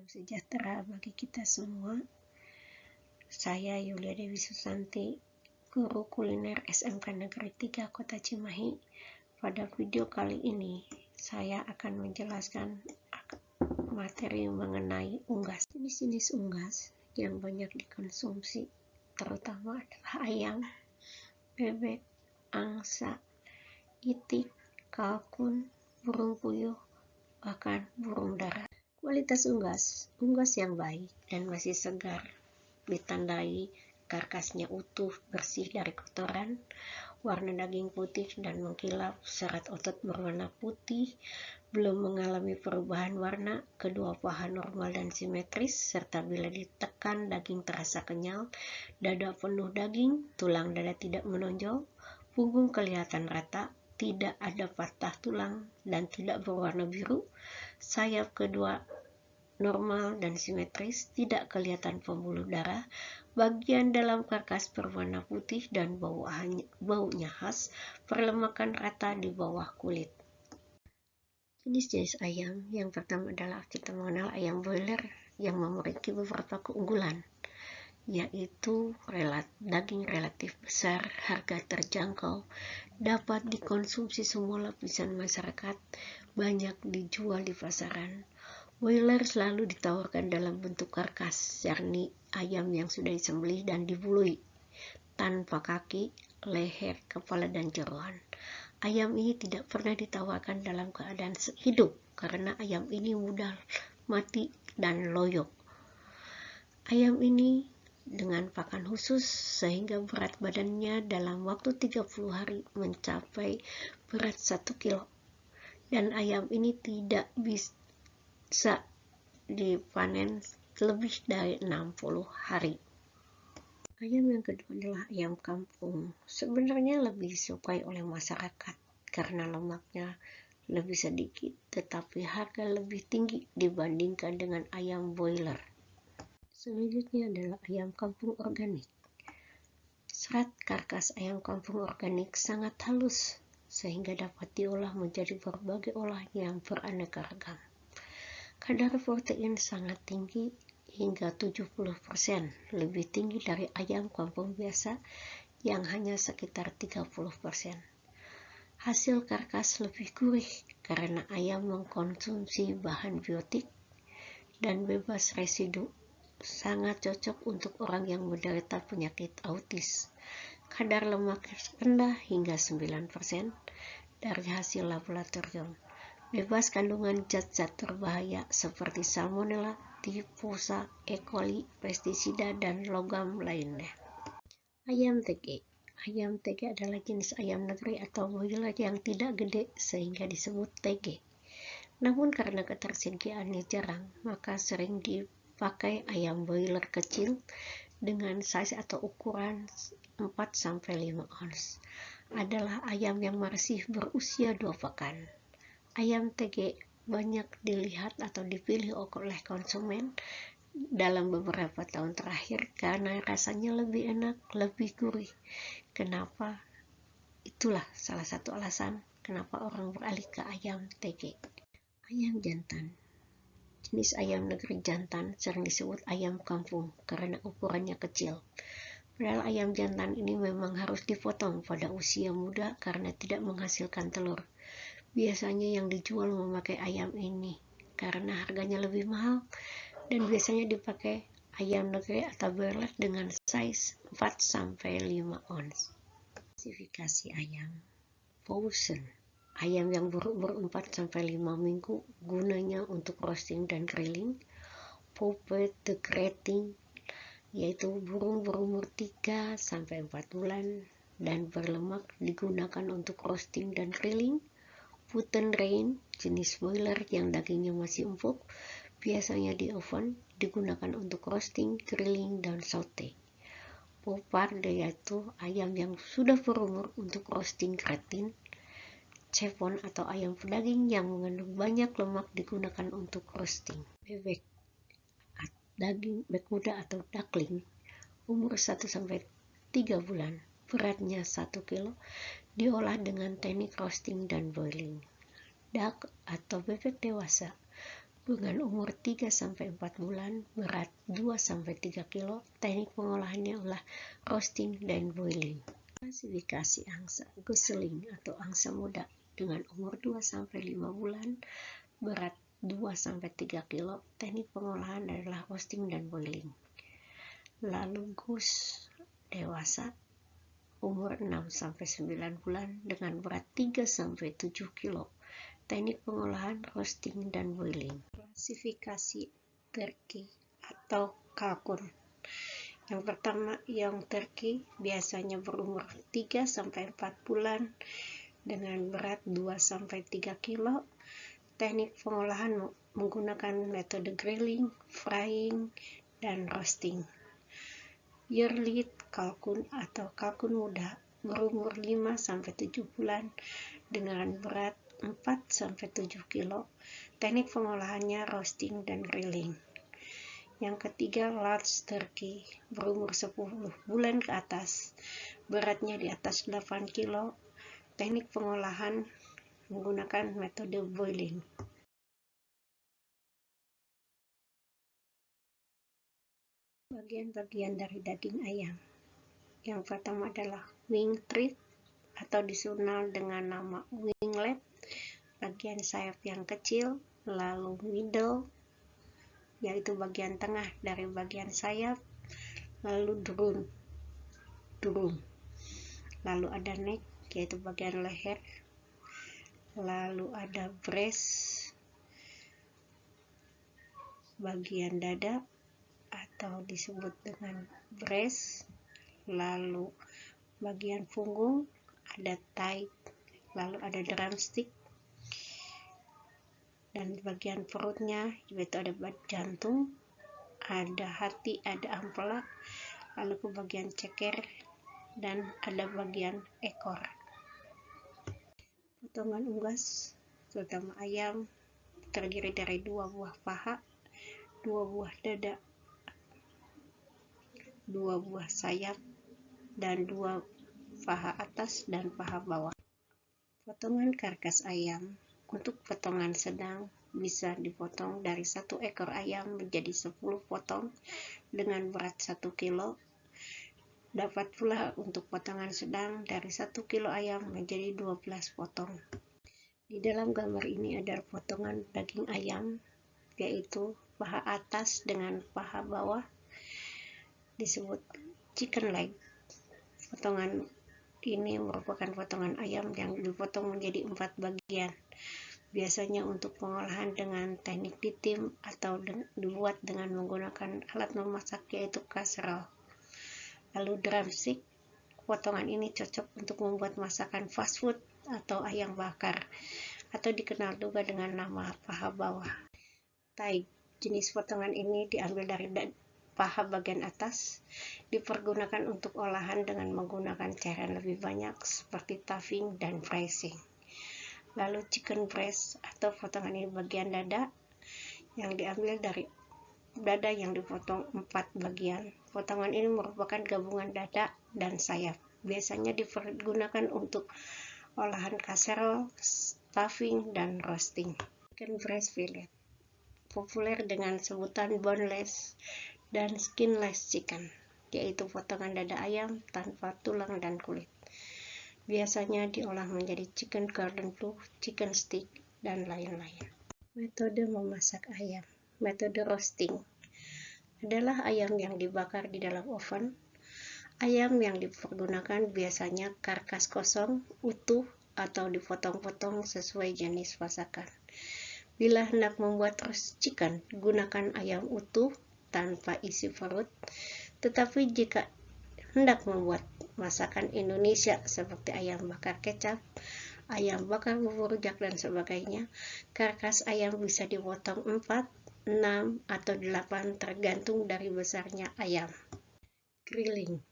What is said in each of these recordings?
Sejahtera bagi kita semua. Saya Yulia Dewi Susanti, guru kuliner SMK Negeri 3 Kota Cimahi. Pada video kali ini, saya akan menjelaskan materi mengenai unggas. Jenis-jenis unggas yang banyak dikonsumsi terutama adalah ayam, bebek, angsa, itik, kalkun, burung puyuh, bahkan burung dara. Kualitas unggas yang baik dan masih segar, ditandai karkasnya utuh, bersih dari kotoran, warna daging putih dan mengkilap, serat otot berwarna putih, belum mengalami perubahan warna, kedua paha normal dan simetris, serta bila ditekan daging terasa kenyal, dada penuh daging, tulang dada tidak menonjol, punggung kelihatan rata, tidak ada patah tulang dan tidak berwarna biru, sayap kedua normal dan simetris, tidak kelihatan pembuluh darah, bagian dalam karkas berwarna putih dan baunya khas, perlemakan rata di bawah kulit. Jenis-jenis ayam, yang pertama adalah kita mengenal ayam broiler yang memiliki beberapa keunggulan, yaitu daging relatif besar, harga terjangkau, dapat dikonsumsi semua lapisan masyarakat, banyak dijual di pasaran. Broiler selalu ditawarkan dalam bentuk karkas, yakni ayam yang sudah disembelih dan dibului, tanpa kaki, leher, kepala, dan jeroan. Ayam ini tidak pernah ditawarkan dalam keadaan hidup, karena ayam ini mudah mati dan loyo. Ayam ini dengan pakan khusus sehingga berat badannya dalam waktu 30 hari mencapai berat 1 kilo. Dan ayam ini tidak bisa dipanen lebih dari 60 hari. Ayam yang kedua adalah ayam kampung. Sebenarnya lebih disukai oleh masyarakat karena lemaknya lebih sedikit, tetapi harga lebih tinggi dibandingkan dengan ayam broiler. Selanjutnya adalah ayam kampung organik. Serat karkas ayam kampung organik sangat halus sehingga dapat diolah menjadi berbagai olahan yang beraneka ragam. Kadar protein sangat tinggi hingga 70%, lebih tinggi dari ayam kampung biasa yang hanya sekitar 30%. Hasil karkas lebih gurih karena ayam mengkonsumsi bahan biotik dan bebas residu. Sangat cocok untuk orang yang menderita penyakit autis. Kadar lemak rendah hingga 9% dari hasil laboratorium. Bebas kandungan zat-zat berbahaya seperti salmonella, typhosa, E. coli, pestisida, dan logam lainnya. Ayam TG. Ayam TG adalah jenis ayam negeri atau broiler yang tidak gede sehingga disebut TG. Namun karena ketersediaannya jarang, maka sering dipakai ayam broiler kecil dengan size atau ukuran 4-5 ons. Adalah ayam yang masih berusia 2 pekan. Ayam TG banyak dilihat atau dipilih oleh konsumen dalam beberapa tahun terakhir karena rasanya lebih enak, lebih gurih. Kenapa? Itulah salah satu alasan kenapa orang beralih ke ayam TG. Ayam jantan. Jenis ayam negeri jantan sering disebut ayam kampung karena ukurannya kecil. Padahal ayam jantan ini memang harus dipotong pada usia muda karena tidak menghasilkan telur. Biasanya yang dijual memakai ayam ini karena harganya lebih mahal dan biasanya dipakai ayam negeri atau broiler dengan size 4-5 ons. Klasifikasi ayam. Frozen. Ayam yang berumur 4-5 minggu gunanya untuk roasting dan grilling. Puppet degrading, yaitu burung berumur 3-4 bulan dan berlemak digunakan untuk roasting dan grilling. Putten Rain, jenis broiler yang dagingnya masih empuk, biasanya di oven, digunakan untuk roasting, grilling, dan saute. Poparde yaitu ayam yang sudah berumur untuk roasting gratin. Cepon atau ayam pedaging yang mengandung banyak lemak digunakan untuk roasting. Bebek, daging bebek muda atau duckling, umur 1-3 bulan, beratnya 1 kilo, diolah dengan teknik roasting dan boiling. Duck atau bebek dewasa dengan umur 3-4 bulan, berat 2-3 kilo. Teknik pengolahannya adalah roasting dan boiling. Klasifikasi angsa gosling atau angsa muda dengan umur 2-5 bulan, berat 2-3 kilo. Teknik pengolahan adalah roasting dan boiling. Lalu goose dewasa umur 6-9 bulan dengan berat 3-7 kilo. Teknik pengolahan roasting dan boiling. Klasifikasi turkey atau kalkun. Yang pertama, young turkey biasanya berumur 3-4 bulan dengan berat 2-3 kilo. Teknik pengolahan menggunakan metode grilling, frying, dan roasting. Yearling kalkun atau kalkun muda berumur 5-7 bulan dengan berat 4-7 kilo. Teknik pengolahannya roasting dan grilling. Yang ketiga, large turkey berumur 10 bulan ke atas, beratnya di atas 8 kilo. Teknik pengolahan menggunakan metode boiling. Bagian-bagian dari daging ayam. Yang pertama adalah wing tip atau dikenal dengan nama winglet, bagian sayap yang kecil, lalu middle, yaitu bagian tengah dari bagian sayap, lalu drum, lalu ada neck, yaitu bagian leher, lalu ada breast, bagian dada atau disebut dengan breast, lalu bagian punggung ada thigh, lalu ada drumstick, dan bagian perutnya yaitu ada jantung, ada hati, ada ampela, lalu ke bagian ceker, dan ada bagian ekor. Potongan unggas terutama ayam terdiri dari 2 buah paha, 2 buah dada, 2 buah sayap, dan 2 paha atas dan paha bawah. Potongan karkas ayam. Untuk potongan sedang bisa dipotong dari 1 ekor ayam menjadi 10 potong dengan berat 1 kilo. Dapat pula untuk potongan sedang dari 1 kilo ayam menjadi 12 potong. Di dalam gambar ini ada potongan daging ayam, yaitu paha atas dengan paha bawah, disebut chicken leg. Potongan ini merupakan potongan ayam yang dipotong menjadi 4 bagian. Biasanya untuk pengolahan dengan teknik ditim atau dibuat dengan menggunakan alat memasak yaitu casserole. Lalu drumstick, potongan ini cocok untuk membuat masakan fast food atau ayam bakar, atau dikenal juga dengan nama paha bawah. Thigh, jenis potongan ini diambil dari paha bagian atas, dipergunakan untuk olahan dengan menggunakan cairan lebih banyak seperti stuffing dan freezing. Lalu chicken breast atau potongan ini bagian dada yang diambil dari dada yang dipotong 4 bagian. Potongan ini merupakan gabungan dada dan sayap. Biasanya dipergunakan untuk olahan casserole, stuffing, dan roasting. Chicken breast fillet populer dengan sebutan boneless dan skinless chicken, yaitu potongan dada ayam tanpa tulang dan kulit. Biasanya diolah menjadi chicken garden blue, chicken stick, dan lain-lain. Metode memasak ayam. Metode roasting adalah ayam yang dibakar di dalam oven. Ayam yang dipergunakan biasanya karkas kosong, utuh, atau dipotong-potong sesuai jenis masakan. Bila hendak membuat roast chicken, gunakan ayam utuh tanpa isi perut. Tetapi jika hendak membuat masakan Indonesia seperti ayam bakar kecap, ayam bakar bubur rujak, dan sebagainya, karkas ayam bisa dipotong 4, 6, atau 8 tergantung dari besarnya ayam. Grilling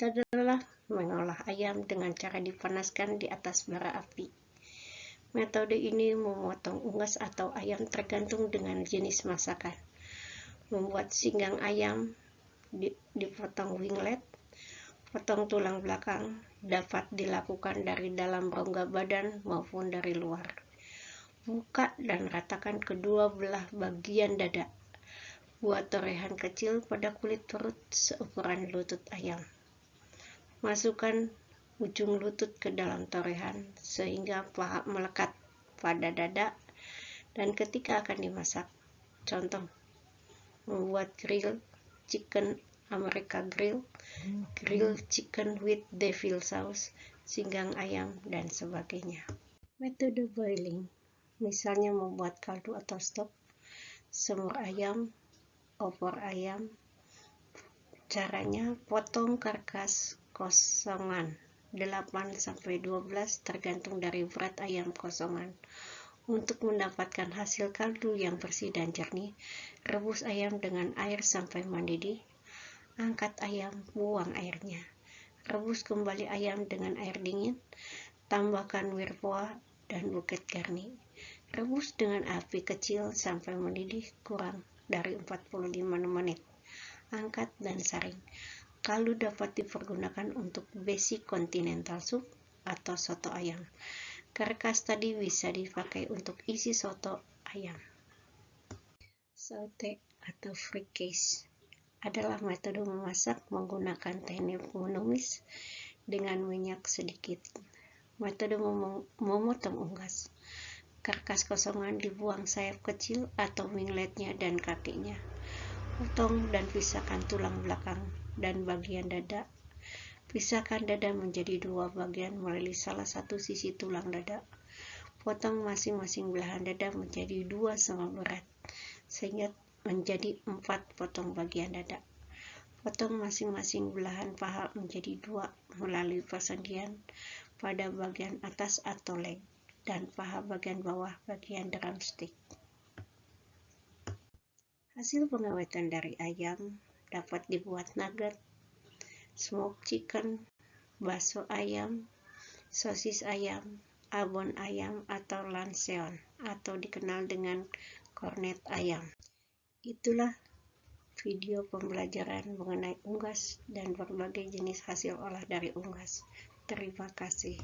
adalah mengolah ayam dengan cara dipanaskan di atas bara api. Metode ini memotong unggas atau ayam tergantung dengan jenis masakan. Membuat singgang ayam dipotong winglet. Potong tulang belakang dapat dilakukan dari dalam rongga badan maupun dari luar. Buka dan ratakan kedua belah bagian dada. Buat torehan kecil pada kulit perut seukuran lutut ayam. Masukkan ujung lutut ke dalam torehan sehingga paha melekat pada dada, dan ketika akan dimasak, contoh membuat grill chicken America grill chicken with devil sauce, singgang ayam, dan sebagainya. Metode boiling, misalnya membuat kaldu atau stop, semur ayam, opor ayam. Caranya, potong karkas kosongan 8-12 tergantung dari berat ayam kosongan. Untuk mendapatkan hasil kaldu yang bersih dan jernih, rebus ayam dengan air sampai mendidih. Angkat ayam, buang airnya. Rebus kembali ayam dengan air dingin. Tambahkan wirpoa dan buket garni. Rebus dengan api kecil sampai mendidih kurang dari 45 menit. Angkat dan saring. Kaldu dapat dipergunakan untuk basic continental soup atau soto ayam. Karkas tadi bisa dipakai untuk isi soto ayam. Saute atau fricase adalah metode memasak menggunakan teknik menumis dengan minyak sedikit. Metode memotong unggas. Karkas kosongan dibuang sayap kecil atau wingletnya dan kakinya. Potong dan pisahkan tulang belakang dan bagian dada. Pisahkan dada menjadi 2 bagian melalui salah satu sisi tulang dada. Potong masing-masing belahan dada menjadi 2 sama berat, sehingga menjadi 4 potong bagian dada. Potong masing-masing belahan paha menjadi 2 melalui persendian pada bagian atas atau leg, dan paha bagian bawah bagian drumstick. Hasil pengawetan dari ayam dapat dibuat nugget, smoked chicken, bakso ayam, sosis ayam, abon ayam atau lanceon, atau dikenal dengan cornet ayam. Itulah video pembelajaran mengenai unggas dan berbagai jenis hasil olah dari unggas. Terima kasih.